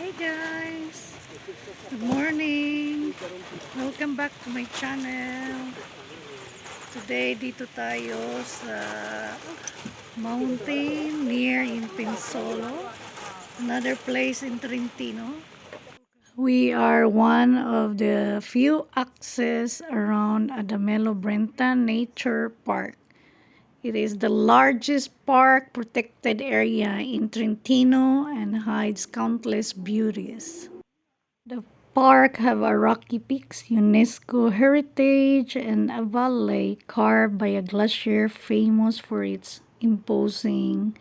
Hey guys! Good morning! Welcome back to my channel. Today dito tayo sa mountain near in Pinsolo, another place in Trentino. We are one of the few access around Adamello Brenta Natural Park. It is the largest park protected area in Trentino and hides countless beauties. The park have a rocky peaks, UNESCO heritage, and a valley carved by a glacier famous for its imposing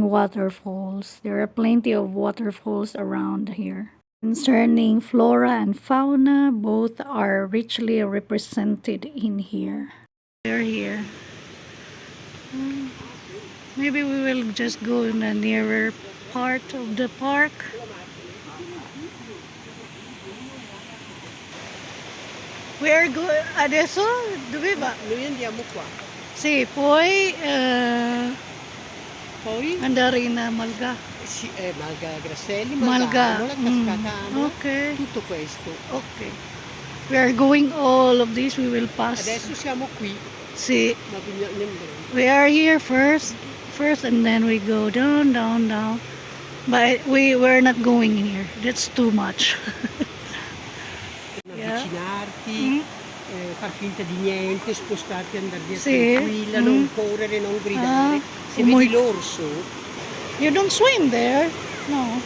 waterfalls. There are plenty of waterfalls around here. Concerning flora and fauna, both are richly represented in here. They're here. Maybe we will just go in the nearer part of the park. We are going adesso dove va? Noi andiamo qua. Sì, poi Poi? andare in Malga. Sì, Malga Grasselli, Malga. la cascata Amo, Okay. tutto questo. Okay. We are going all of this. We will pass. Adesso siamo qui. Sì. Ma We are here first, and then we go down. But we're not going here. That's too much. avvicinarti, far finta di niente, spostarti, andare via Sì. tranquilla, non correre, non gridare. Se Oh vedi l'orso, You don't swim there? No.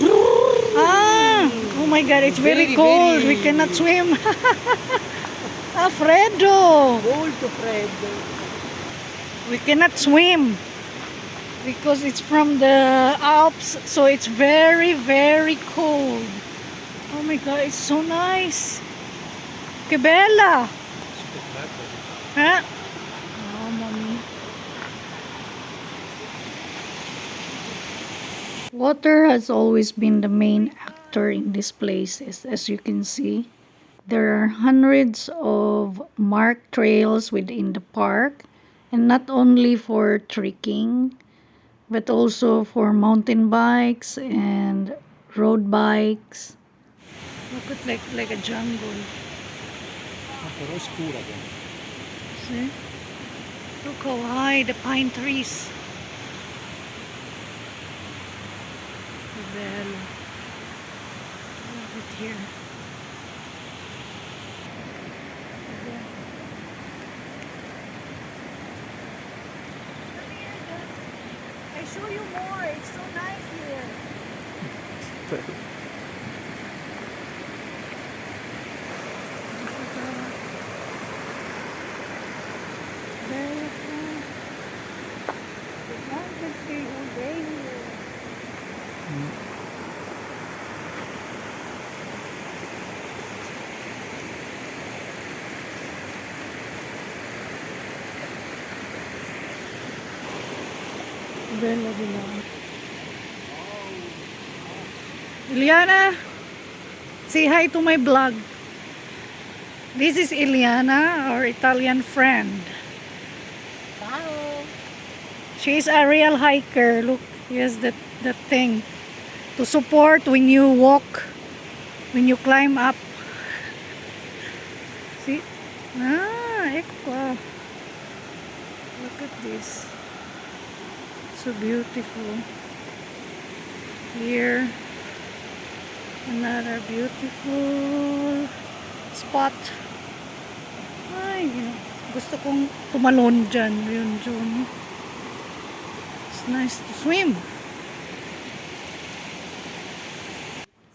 Oh my God, it's very cold. We cannot swim. Freddo. molto freddo. We cannot swim because it's from the Alps, so it's very, very cold. Oh my God, it's so nice. Que bella. Huh? Oh, mommy. Water has always been the main actor in these places. As you can see, there are hundreds of marked trails within the park, and not only for trekking, but also for mountain bikes and road bikes. Look at like a jungle. Però è scura. See? Look how high the pine trees. Bello. Love it here. I show you more. It's so nice here. I can stay all day here. Bella di là. Iliana, say hi to my vlog. This is Iliana, our Italian friend. Ciao! She's a real hiker. Look, here's that thing to support when you walk, when you climb up. See? Ecco. Look at this. So beautiful. Here, another beautiful spot. Ay, gusto kong tumalon dyan. Yun. It's nice to swim.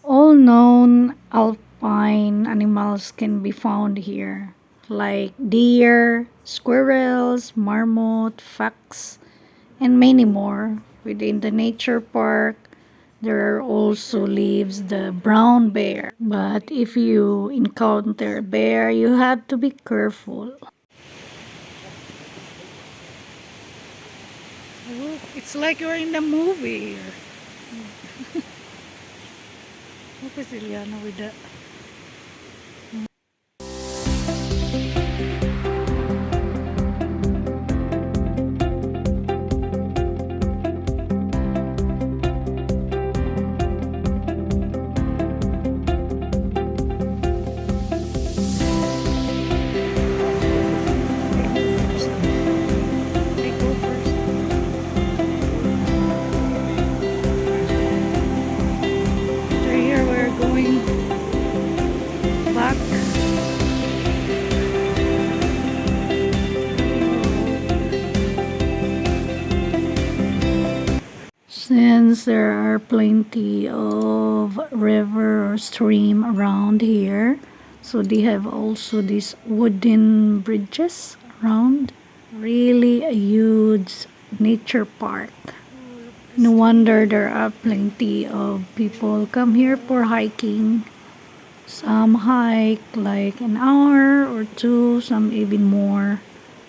All known alpine animals can be found here, like deer, squirrels, marmot, fox, and many more. Within the nature park, there also lives the brown bear. But if you encounter a bear, you have to be careful. Look, it's like you're in the movie here. Look at Iliana with that. Since there are plenty of river or stream around here, so they have also these wooden bridges around. Really a huge nature park. No wonder there are plenty of people come here for hiking. Some hike like an hour or two, some even more.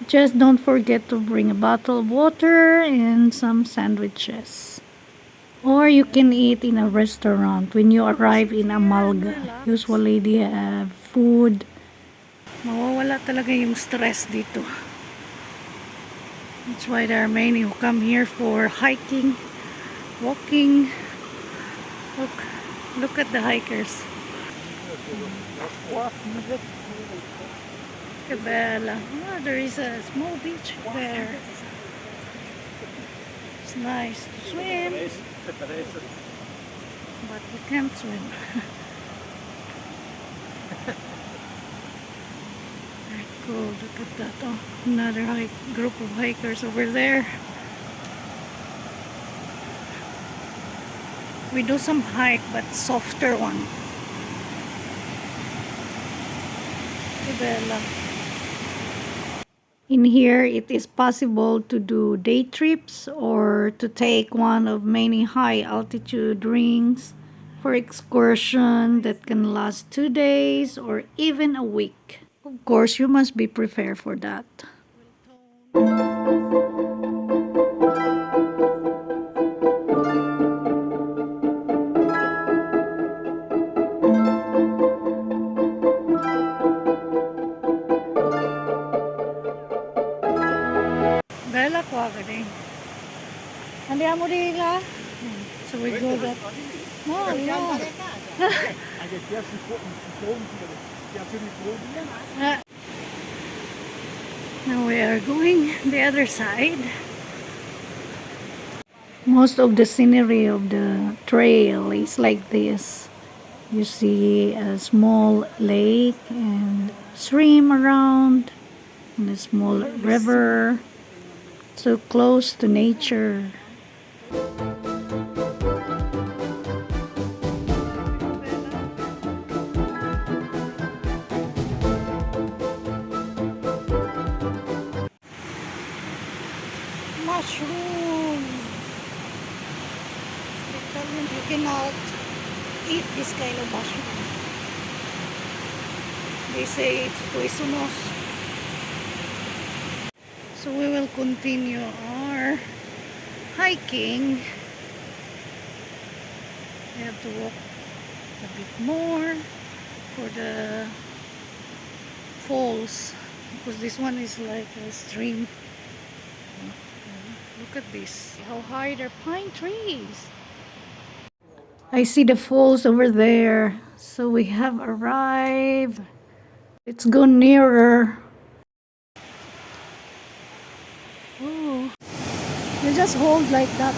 Just don't forget to bring a bottle of water and some sandwiches. Or you can eat in a restaurant when you arrive in Amalga. Usually they have food. Mawawala talaga yung stress dito. That's why there are many who come here for hiking, walking. Look at the hikers. Bella. Oh, there is a small beach there. It's nice to swim, but you can't swim. Very cool. Look at that. Oh, another group of hikers over there. We do some hike, but softer one. Bella. In here, it is possible to do day trips or to take one of many high altitude rings for excursion that can last 2 days or even a week. Of course, you must be prepared for that. Bella ko agad. Andiamo di là? So we go that. No, no. Now we are going the other side. Most of the scenery of the trail is like this. You see a small lake and stream around and a small river. So close to nature. Mushroom. You cannot eat this kind of mushroom. They say it's poisonous. So we will continue our hiking. We have to walk a bit more for the falls because this one is like a stream. Look at this. How high there are pine trees. I see the falls over there. So we have arrived. Let's go nearer. Oh, you just hold like that.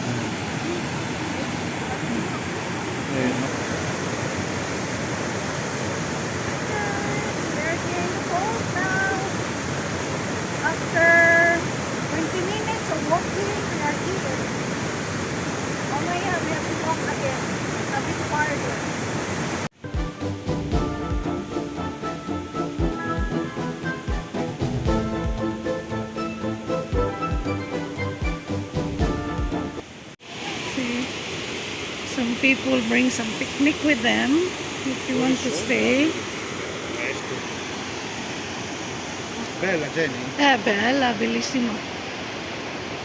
We're in the falls now. After 20 minutes of walking, we are here. Oh my God, we have to walk again. A bit farther. See, some people bring some picnic with them if you want to stay. Bella Jenny. Bella, bellissimo.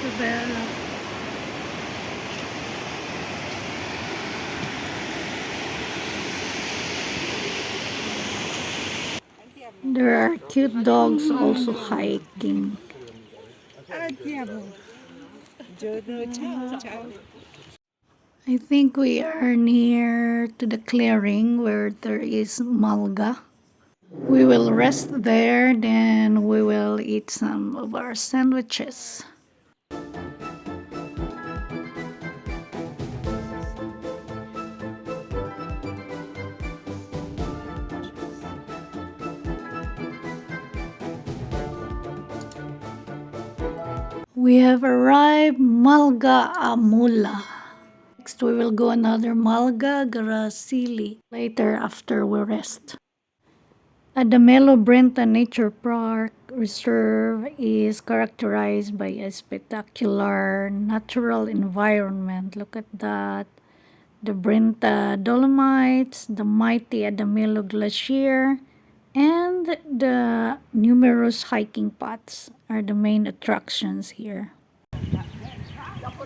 Che bella. There are cute dogs also hiking. I think we are near to the clearing where there is malga. We will rest there, then we will eat some of our sandwiches. We have arrived Malga Amula. Next, we will go another Malga Gracili later after we rest. Adamello Brenta Nature Park Reserve is characterized by a spectacular natural environment. Look at that. The Brenta Dolomites, the mighty Adamello Glacier, and the numerous hiking paths are the main attractions here.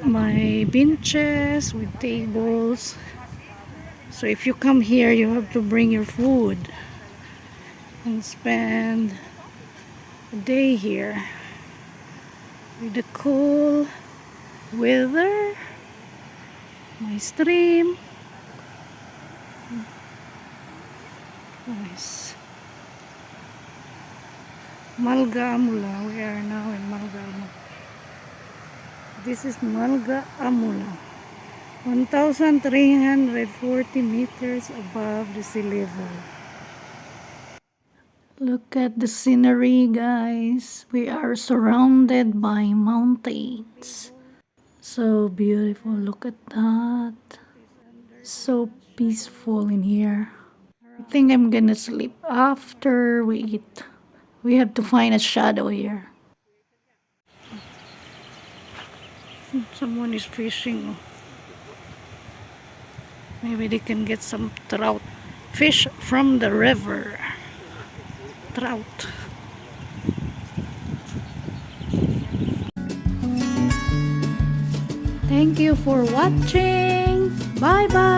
My benches with tables. So if you come here, you have to bring your food and spend a day here with the cool weather, my stream. Nice. Malga Amula. We are now in Malga Amula. This is Malga Amula. 1,340 meters above the sea level. Look at the scenery, guys. We are surrounded by mountains. So beautiful. Look at that. So peaceful in here. I think I'm gonna sleep after we eat. We have to find a shadow here. Someone is fishing. Maybe they can get some trout. Fish from the river. Trout. Thank you for watching. Bye bye.